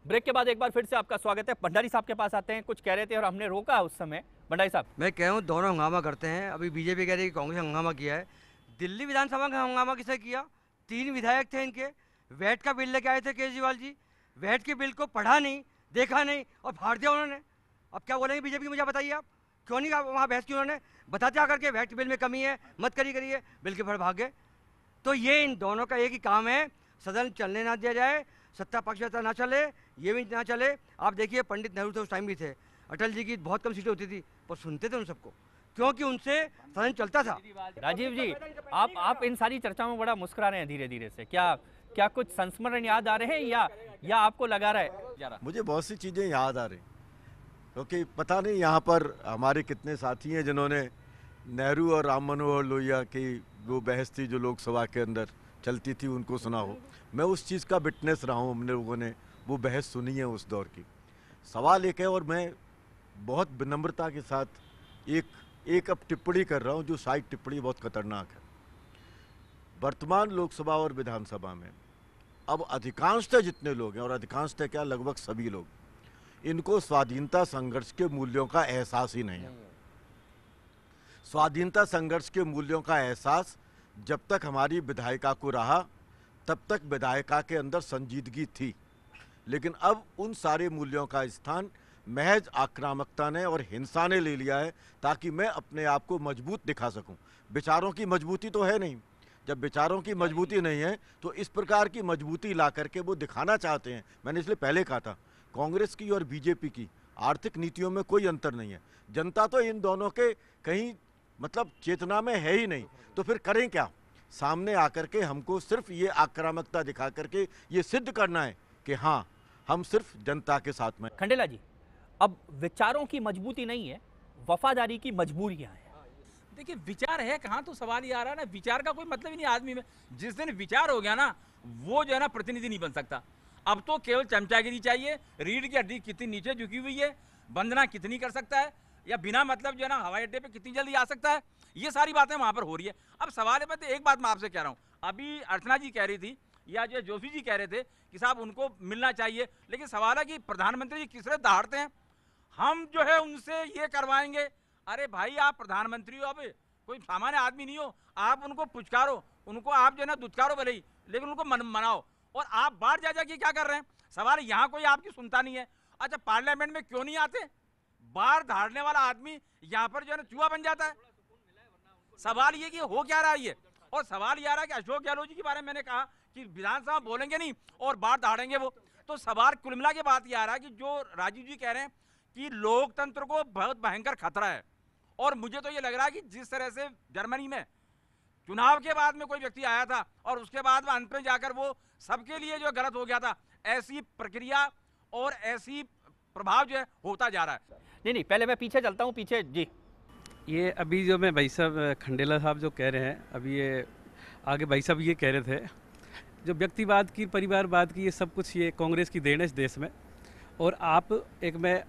Break के बाद एक बार फिर से आपका स्वागत है। भंडारी साहब के पास आते हैं, कुछ कह रहे थे और हमने रोका उस समय। भंडारी साहब, मैं कह रहा हूँ दोनों हंगामा करते हैं। अभी बीजेपी कह रही है कि कांग्रेस ने हंगामा किया है। दिल्ली विधानसभा का हंगामा किसे किया? 3 विधायक थे इनके, वैट का बिल लेके आए थे केजरीवाल जी। वैट के बिल को पढ़ा नहीं, देखा नहीं और फाड़ दिया उन्होंने। अब क्या बोलेंगे बीजेपी की? मुझे बताइए आप, क्यों नहीं वहाँ बहस की उन्होंने? बताते आकर के वैट के बिल में कमी है, मत करिए, बिल के फड़ भाग गए। तो ये इन दोनों का एक ही काम है, सदन चलने ना दिया जाए, सत्ता पक्षपात ना चले, ये भी ना चले। आप देखिए पंडित नेहरू तो उस टाइम भी थे, अटल जी की बहुत कम सीटें होती थी पर सुनते थे उन सबको, क्योंकि उनसे सदन चलता था। राजीव जी, आप इन सारी चर्चाओं में बड़ा मुस्कुरा रहे हैं धीरे धीरे से। क्या क्या कुछ संस्मरण याद आ रहे हैं या आपको लगा रहा है? मुझे बहुत सी चीज़ें याद आ रही, क्योंकि पता नहीं यहाँ पर हमारे कितने साथी हैं जिन्होंने नेहरू और राम मनोहर लोहिया की वो बहस थी जो लोकसभा के अंदर चलती थी उनको सुना हो। मैं उस चीज़ का विटनेस रहा हूँ, हमने लोगों ने वो बहस सुनी है उस दौर की। सवाल एक है और मैं बहुत विनम्रता के साथ एक अब टिप्पणी कर रहा हूँ जो शायद टिप्पणी बहुत खतरनाक है। वर्तमान लोकसभा और विधानसभा में अब अधिकांशतः जितने लोग हैं, और अधिकांशतः क्या लगभग सभी लोग, इनको स्वाधीनता संघर्ष के मूल्यों का एहसास ही नहीं है। स्वाधीनता संघर्ष के मूल्यों का एहसास जब तक हमारी विधायिका को रहा तब तक विधायिका के अंदर संजीदगी थी, लेकिन अब उन सारे मूल्यों का स्थान महज आक्रामकता ने और हिंसा ने ले लिया है, ताकि मैं अपने आप को मजबूत दिखा सकूं। विचारों की मजबूती तो है नहीं। जब विचारों की मजबूती नहीं है तो इस प्रकार की मजबूती ला करके वो दिखाना चाहते हैं। मैंने इसलिए पहले कहा था, कांग्रेस की और बीजेपी की आर्थिक नीतियों में कोई अंतर नहीं है। जनता तो इन दोनों के कहीं मतलब चेतना में है ही नहीं, तो फिर करें क्या? सामने आकर के हमको सिर्फ ये आक्रामकता दिखा करके ये सिद्ध करना है कि हाँ, हम सिर्फ जनता के साथ में। खंडेला जी, अब विचारों की मजबूती नहीं है, वफादारी की मजबूरियां हैं। देखिए विचार है कहाँ, तो सवाल ये आ रहा है ना, विचार का कोई मतलब ही नहीं आदमी में। जिस दिन विचार हो गया ना, वो जो है ना प्रतिनिधि नहीं बन सकता। अब तो केवल चमचागिरी चाहिए। रीढ़ की हड्डी कितनी नीचे झुकी हुई है, वंदना कितनी कर सकता है, या बिना मतलब जो है ना हवाई अड्डे पे कितनी जल्दी आ सकता है, ये सारी बातें वहाँ पर हो रही है। अब सवाल है, मैं तो एक बात मैं आपसे कह रहा हूँ, अभी अर्चना जी कह रही थी या जो जोशी जी कह रहे थे कि साहब उनको मिलना चाहिए, लेकिन सवाल है कि प्रधानमंत्री जी किसरे दहाड़ते हैं, हम जो है उनसे ये करवाएंगे। अरे भाई, आप प्रधानमंत्री हो, अब कोई सामान्य आदमी नहीं हो। आप उनको पुचकारो, उनको आप जो है ना दुत्कारो भले ही, लेकिन उनको मनाओ। और आप बाहर जा जाके क्या कर रहे हैं? सवाल यहाँ कोई आपकी सुनता नहीं है। अच्छा, पार्लियामेंट में क्यों नहीं आते? बाहर धाड़ने वाला आदमी यहाँ पर जो है ना चूहा बन जाता है। सवाल ये कि हो क्या रहा है ये, और सवाल ये आ रहा है कि अशोक गहलोत जी के बारे में मैंने कहा कि विधानसभा बोलेंगे नहीं और बाहर धाड़ेंगे वो। तो सवाल कुल मिला के बात ये आ रहा है कि जो राजीव जी कह रहे हैं कि लोकतंत्र को बहुत भयंकर खतरा है, और मुझे तो ये लग रहा है कि जिस तरह से जर्मनी में चुनाव के बाद में कोई व्यक्ति आया था और उसके बाद में अंत में जाकर वो सबके लिए जो गलत हो गया था, ऐसी प्रक्रिया और ऐसी प्रभाव जो है होता जा रहा है। नहीं, पहले मैं पीछे चलता हूँ, पीछे जी। ये अभी जो मैं भाई साहब खंडेला साहब जो कह रहे हैं, अभी ये आगे भाई साहब ये कह रहे थे, जो व्यक्तिवाद की, परिवारवाद की, ये सब कुछ ये कांग्रेस की देन है इस देश में। और आप मैं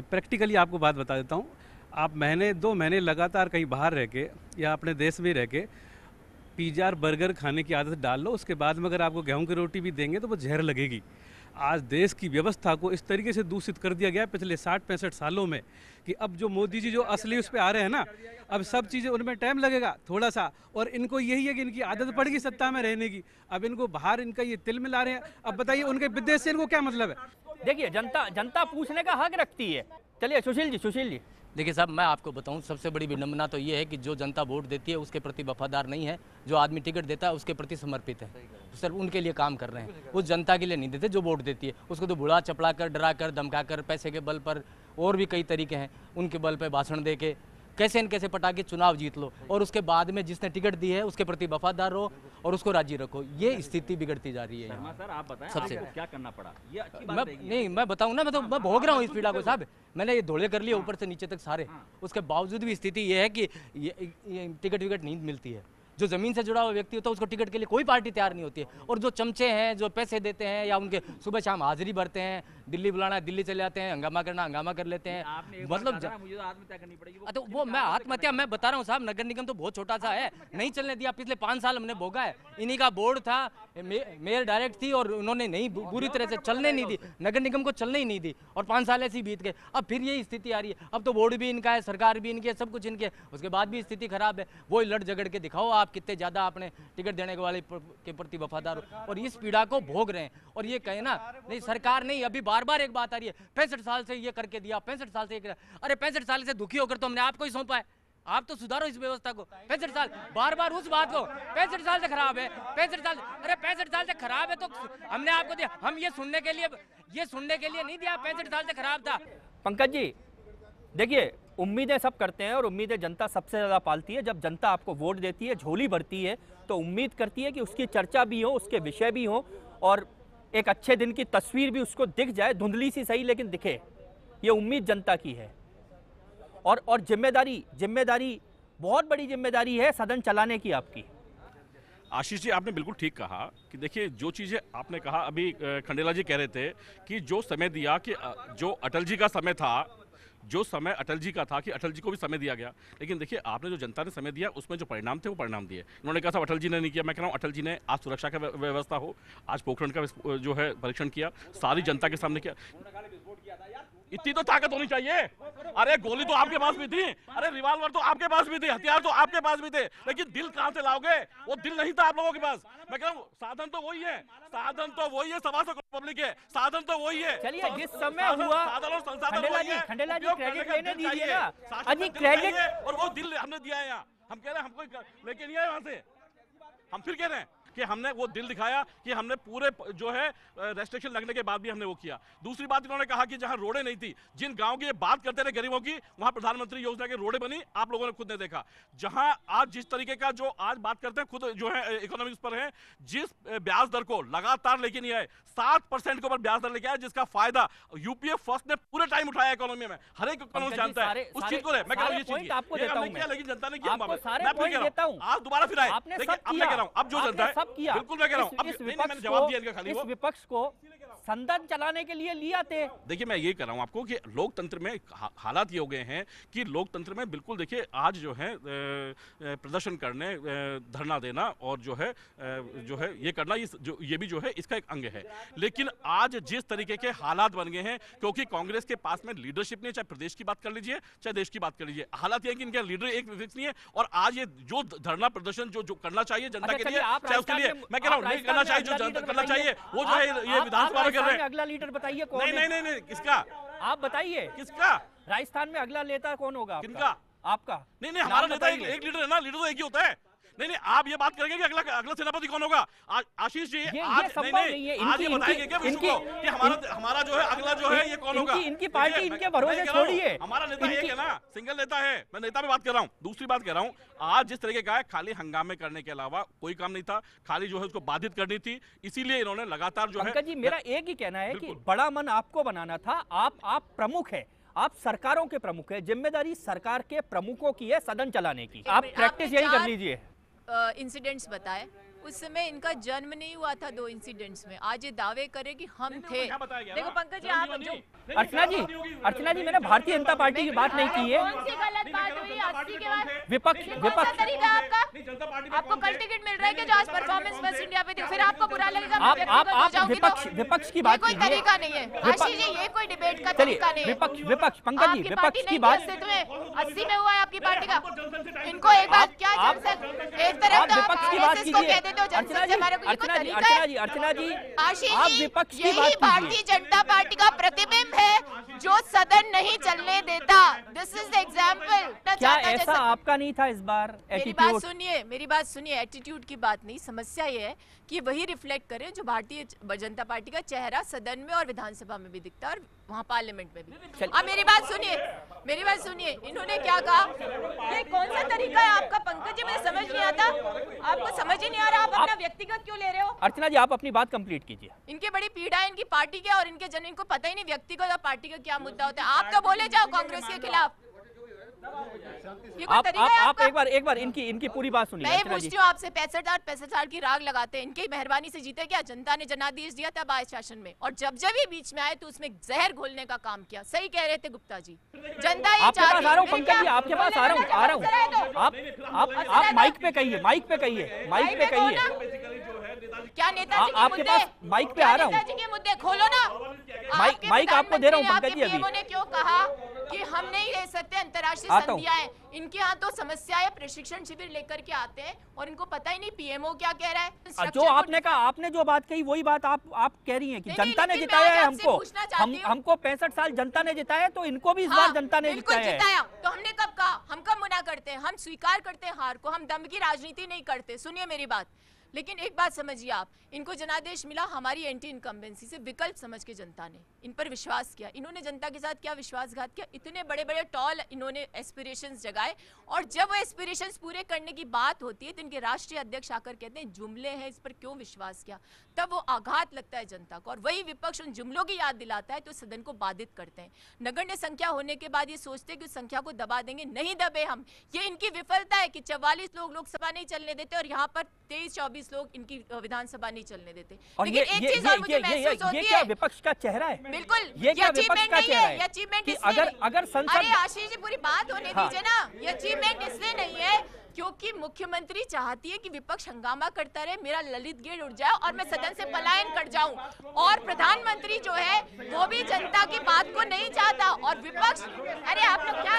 प्रैक्टिकली आपको बात बता देता हूँ। आप 2 महीने लगातार कहीं बाहर रह के या अपने देश में रह के पिज़्ज़ा और बर्गर खाने की आदत डाल लो, उसके बाद में अगर आपको गेहूं की रोटी भी देंगे तो वो जहर लगेगी। आज देश की व्यवस्था को इस तरीके से दूषित कर दिया गया है पिछले 60-65 सालों में, कि अब जो मोदी जी जो असली उस पर आ रहे हैं ना, अब सब चीज़ें उनमें टाइम लगेगा थोड़ा सा, और इनको यही है कि इनकी आदत पड़ गई सत्ता में रहने की। अब इनको बाहर इनका ये तिल मिला रहे हैं। अब बताइए उनके विदेश से इनको क्या मतलब है? देखिए, जनता पूछने का हक रखती है। चलिए सुशील जी। देखिए साहब, मैं आपको बताऊं, सबसे बड़ी विडंबना तो ये है कि जो जनता वोट देती है उसके प्रति वफादार नहीं है, जो आदमी टिकट देता है उसके प्रति समर्पित है, सिर्फ उनके लिए काम कर रहे हैं, उस जनता के लिए नहीं देते जो वोट देती है। उसको तो बुला चपड़ा कर, डरा कर, धमका कर, पैसे के बल पर, और भी कई तरीके हैं, उनके बल पर भाषण दे के कैसे न कैसे पटा के चुनाव जीत लो, और उसके बाद में जिसने टिकट दी है उसके प्रति वफादार रहो और उसको राजी रखो। ये स्थिति बिगड़ती जा रही है। सर आप बताएं, सबसे आपको क्या करना पड़ा? ये अच्छी बात मैं बताऊं ना, मैं भोग रहा हूँ इस पीड़ा को साहब। मैंने ये धोले कर लिए ऊपर से नीचे तक सारे, उसके बावजूद भी स्थिति ये है कि ये टिकट विकट नहीं मिलती है। जो ज़मीन से जुड़ा हुआ व्यक्ति होता है उसको टिकट के लिए कोई पार्टी तैयार नहीं होती है। और जो चमचे हैं, जो पैसे देते हैं या उनके सुबह शाम हाजिरी भरते हैं, दिल्ली बुलाना है दिल्ली चले जाते हैं, हंगामा करना हंगामा कर लेते हैं। मतलब मुझे तो आत्महत्या करनी पड़ेगी। तो वो मैं आत्महत्या मैं बता रहा हूँ साहब, नगर निगम तो बहुत छोटा सा है, नहीं चलने दिया। पिछले 5 साल हमने भोगा है, इन्हीं का बोर्ड था, मेयर डायरेक्ट थी और उन्होंने नहीं पूरी तरह से चलने नहीं दी, नगर निगम को चलने ही नहीं दी और 5 साल ऐसी बीत गए। अब फिर यही स्थिति आ रही है। अब तो बोर्ड भी इनका है, सरकार भी इनकी है, सब कुछ इनके, उसके बाद भी स्थिति खराब है। वो लड़ झगड़ के दिखाओ आप कितने ज़्यादा अपने टिकट देने वाले के प्रति वफादार हो और इस पीड़ा को भोग रहे हैं। और ये कहे ना नहीं सरकार नहीं, अभी बार बार एक बात आ रही है 65 साल से ये करके दिया, 65 साल से ये अरे 65 साल से दुखी होकर तो हमने आपको ही सौंपा है, आप तो सुधारो इस व्यवस्था को। 65 साल बार बार उस बात को 65 साल से खराब है, 65 साल, अरे 65 साल से खराब है तो हमने आपको दिया, हम ये सुनने के लिए नहीं दिया 65 साल से खराब था। पंकज जी देखिए, उम्मीदें सब करते हैं और उम्मीदें जनता सबसे ज़्यादा पालती है। जब जनता आपको वोट देती है, झोली भरती है, तो उम्मीद करती है कि उसकी चर्चा भी हो, उसके विषय भी हो और एक अच्छे दिन की तस्वीर भी उसको दिख जाए, धुंधली सी सही लेकिन दिखे। ये उम्मीद जनता की है और जिम्मेदारी बहुत बड़ी जिम्मेदारी है सदन चलाने की आपकी। आशीष जी आपने बिल्कुल ठीक कहा कि देखिए जो चीज़ें आपने कहा, अभी खंडेला जी कह रहे थे कि जो समय दिया कि जो अटल जी का समय था, जो समय अटल जी का था कि अटल जी को भी समय दिया गया, लेकिन देखिए आपने जो जनता ने समय दिया उसमें जो परिणाम थे वो परिणाम दिए। उन्होंने कहा था अटल जी ने नहीं किया, मैं कह रहा हूँ अटल जी ने आज सुरक्षा का व्यवस्था हो, आज पोखरण का जो है परीक्षण किया, सारी जनता के सामने किया। इतनी तो ताकत होनी चाहिए। अरे गोली तो आपके पास भी थी, अरे रिवॉल्वर तो आपके पास भी थे, हथियार तो आपके पास भी थे, लेकिन दिल कहां से लाओगे? वो दिल नहीं था आप लोगों के पास। मैं कह रहा हूँ साधन तो वही है, सवा सौ पब्लिक है, साधन तो वही है। चलिए जिस समय हुआ खंडेला जी क्रेडिट लेने दीजिए ना, अजी क्रेडिट, और वो दिल हमने दिया है यहाँ। हम कह रहे हैं हमको लेके नहीं आए वहां से, हम फिर कह रहे हैं कि हमने वो दिल दिखाया कि हमने पूरे जो है रेस्ट्रिक्शन लगने के बाद भी हमने वो किया। दूसरी बात इन्होंने कहा कि जहां रोडें नहीं थी, जिन गांव की ये बात करते रहे गरीबों की, वहां प्रधानमंत्री योजना की रोडें बनी, आप लोगों ने खुद ने देखा। जहां आज जिस तरीके का जो आज बात करते हैं, खुद जो है इकोनॉमिक्स पर है, जिस ब्याज दर को लगातार लेके नहीं आए, 7% के ऊपर ब्याज दर लेके आए, जिसका फायदा यूपीए फर्स्ट ने पूरे टाइम उठाया इकोनॉमी में। हर एक इकोनॉमी जानता है उस चीज को। मैं कह रहा हूं ये चीज आपको देता हूं, लेकिन जनता ने किया। मैं आज दोबारा फिर आए, लेकिन अब मैं कह रहा हूं अब जो जनता है, बिल्कुल मैं कह रहा हूं मैंने जवाब दिया इनका, खाली इस विपक्ष को संदन चलाने के लिए लिया थे। देखिए मैं ये कह रहा हूं आपको कि लोकतंत्र में हालात ये हो गए हैं कि लोकतंत्र में बिल्कुल देखिए आज जो है प्रदर्शन करने, धरना देना और जो है ये करना, ये भी जो है इसका एक अंग है। लेकिन आज जिस तरीके के हालात बन गए हैं, क्योंकि कांग्रेस के पास में लीडरशिप नहीं, चाहे प्रदेश की बात कर लीजिए चाहे देश की बात कर लीजिए, हालात ये है कि इनका लीडर एक फिक्स नहीं है। और आज ये जो धरना प्रदर्शन जो करना चाहिए जनता के लिए, चाहे उसके लिए मैं कह रहा हूं नहीं करना चाहिए, जो जनता करना चाहिए वो जो है ये विधानसभा में कर रहे हैं। अगला लीडर बताइए कौन है? नहीं किसका? आप बताइए किसका? राजस्थान में अगला नेता कौन होगा? किनका? आपका? नहीं हमारा नेता एक लीडर है ना, लीडर तो एक ही होता है। नहीं आप ये बात करेंगे कि अगला सेनापति कौन होगा? आशीष जी आज नहीं आज ये बताएंगे क्या विश्व को कि हमारा जो है अगला जो है ये कौन होगा? इनकी पार्टी इनके भरोसे छोड़िए। हमारा नेता एक है ना, सिंगल नेता है। मैं नेता पे बात कर रहा हूँ। दूसरी बात कह रहा हूँ, आज जिस तरीके का है, खाली हंगामे करने के अलावा कोई काम नहीं था, खाली जो है उसको बाधित करनी थी, इसीलिए इन्होंने लगातार जो है। पंकज जी मेरा एक ही कहना है कि बड़ा मन आपको बनाना था। आप प्रमुख है, आप सरकारों के प्रमुख है, जिम्मेदारी सरकार के प्रमुखों की है सदन चलाने की। आप प्रैक्टिस यही कर लीजिए। इंसिडेंट्स बताए, उस समय इनका जन्म नहीं हुआ था 2 इंसिडेंट्स में। आज ये दावे करे कि हम थे। देखो पंकज जी, आप जो अर्चना जी मैंने भारतीय जनता पार्टी की बात नहीं की है। कौन सी गलत बात हुई 80 के बाद? विपक्ष तरीका आपको कल टिकट मिल रहा है कि जो आज परफॉर्मेंस वेस्ट इंडिया पे थी, फिर आपको बुरा लगेगा? आप विपक्ष की बात कोई तरीका नहीं है आशीष जी, ये कोई डिबेट का तरीका नहीं है। विपक्ष पंकज जी विपक्ष की बात 80 में हुआ है आपकी पार्टी का। इनको एक बात क्या एक तरफ विपक्ष की बात कीजिए। अर्चना जी आप विपक्ष की बात यही भारतीय जनता पार्टी का प्रतिबिंब है जो सदन नहीं चलने देता। This is the example. क्या ऐसा आपका नहीं था इस बार? मेरी बात सुनिए, एटीट्यूड की बात नहीं, समस्या ये है कि वही रिफ्लेक्ट करे जो भारतीय जनता पार्टी का चेहरा सदन में और विधानसभा में भी दिखता है और वहाँ पार्लियामेंट में भी। अब मेरी बात सुनिए, इन्होंने क्या कहा? ये कौन सा तरीका है आपका पंकज जी? मुझे समझ नहीं आता, आपको समझ ही नहीं आ रहा, आप अपना व्यक्तिगत क्यों ले रहे हो? अर्चना जी आप अपनी बात कंप्लीट कीजिए। इनकी बड़ी पीड़ा है इनकी पार्टी के, और इनके जन इनको पता ही नहीं व्यक्तिगत और पार्टी का क्या मुद्दा होता है। आप तो बोले जाओ कांग्रेस के खिलाफ। ये कोई तरीका है आप आपका? एक बार इनकी पूरी बात सुनिए। मैं अर्चना जी। पूछती हूँ आपसे, 65 साल की राग लगाते हैं, इनकी मेहरबानी से जीते क्या? जनता ने जनादेश दिया तब आए शासन में, और जब ये बीच में आए तो उसमें जहर घोलने का काम किया। सही कह रहे थे गुप्ता जी, जनता ये आपके पास चाहती आ रहा हूँ है। पंकज जी, आपके पास आ रहा हूँ। आप माइक पे कहिए, माइक पे कहिए। क्या नेताजी के आपके मुद्दे? पास माइक पे आ रहा हूँ। नेताजी के मुद्दे खोलो ना। माइक आपको दे रहा हूँ पंकज जी। अभी ने क्यों कहा कि हम नहीं रह सकते अंतर्राष्ट्रीय आता हूँ। संधियाएं? इनके यहाँ तो समस्याएं प्रशिक्षण शिविर लेकर के आते हैं और इनको पता ही नहीं पीएमओ क्या कह रहा है। जो स्ट्रक्चर को आपने कहा, आपने जो बात कही वही बात आप कह रही हैं कि नहीं, जनता ने लेकिन जिताया मैं है आज आपसे पूछना चाहती हूँ। हमको 65 साल जनता ने जिताया है, तो इनको भी इस हाँ, बार जनता ने बिल्कुल जिताया है। जिताया। तो हमने कब कहा? हम कब मना करते हैं? हम स्वीकार करते हैं हार को, हम दम की राजनीति नहीं करते। सुनिए मेरी बात, लेकिन एक बात समझिए आप, इनको जनादेश मिला हमारी एंटी इनकम्बेंसी से, विकल्प समझ के जनता ने इन पर विश्वास किया। इन्होंने जनता के साथ क्या विश्वासघात किया? इतने बड़े बड़े टॉल इन्होंने एस्पिरेशंस जगाए, और जब वो एस्पिरेशंस पूरे करने की बात होती है तो इनके राष्ट्रीय अध्यक्ष आकर कहते हैं जुमले हैं, इस पर क्यों विश्वास किया? तब वो आघात लगता है जनता को, और वही विपक्ष उन जुमलों की याद दिलाता है तो सदन को बाधित करते हैं। नगण्य संख्या होने के बाद ये सोचते हैं कि उस संख्या को दबा देंगे। नहीं दबे हम। ये इनकी विफलता है कि 44 लोग लोकसभा नहीं चलने देते और यहाँ पर 23-24 लोग इनकी विधानसभा नहीं चलने देते। और लेकिन एक चीज और मुझे महसूस होती ये क्या है, विपक्ष का चेहरा है? बिल्कुल ये क्या विपक्ष अचीवमेंट का नहीं चेहरा है, ये है अचीवमेंट कि इसलिए अगर नहीं। संसद अरे आशीष जी पूरी बात होने हाँ। दीजिए ना। ये अचीवमेंट इसलिए नहीं है क्योंकि मुख्यमंत्री चाहती है कि विपक्ष हंगामा करता रहे, मेरा ललित गेट उड़ जाए और मैं सदन से पलायन कर जाऊं, और प्रधानमंत्री जो है वो भी जनता की बात को नहीं चाहता, और विपक्ष, अरे आप लोग क्या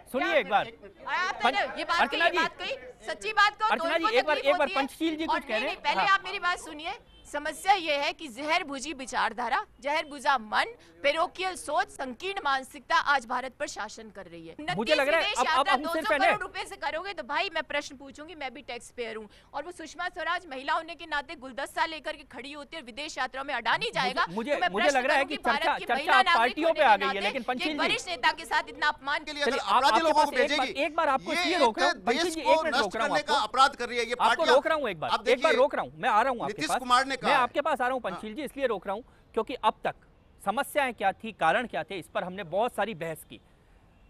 सुनिए एक बार। आपने ये बात कही, सच्ची बात कहो तो अर्चना जी, एक बार पंचशील जी कुछ कह रहे हैं। पहले आप मेरी बात सुनिए। समस्या यह है कि जहर बुझी विचारधारा, जहर बुझा मन, पेरोकियल सोच, संकीर्ण मानसिकता आज भारत पर शासन कर रही है। मुझे लग रहा है अब हम 200 सिर्फ करोड़ रुपए से करोगे तो भाई मैं प्रश्न पूछूंगी, मैं भी टैक्स पेयर हूँ। और वो सुषमा स्वराज महिला होने के नाते गुलदस्ता लेकर के खड़ी होती है, विदेश यात्रा में अडानी जाएगा। मुझे लग रहा है कि चर्चा पार्टियों पे आ गई है, लेकिन पंचशील जी वरिष्ठ नेता के साथ इतना अपमान के लिए अपराधी लोगों को भेजेगी। एक बार आपको इसलिए रोक रहा हूँ पंचशील जी, एक मिनट रोक रहा हूँ आपको। अपराध कर रही है ये आपको रोक रहा हूँ एक बार रोक रहा हूँ। मैं आ रहा हूँ आपके नीतीश पास, कुमार ने कहा, मैं आपके पास आ रहा हूँ पंचशील जी, इसलिए रोक रहा हूँ क्योंकि अब तक समस्याएं क्या थी, कारण क्या थे, इस पर हमने बहुत सारी बहस की,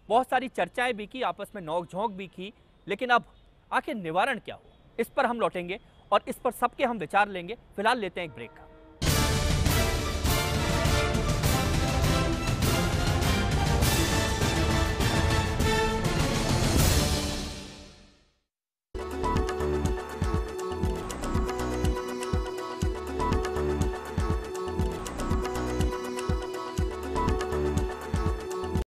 बहुत सारी चर्चाएं भी की, आपस में नोक-झोंक भी की, लेकिन अब आखिर निवारण क्या हो, इस पर हम लौटेंगे और इस पर सबके हम विचार लेंगे। फिलहाल लेते हैं एक ब्रेक।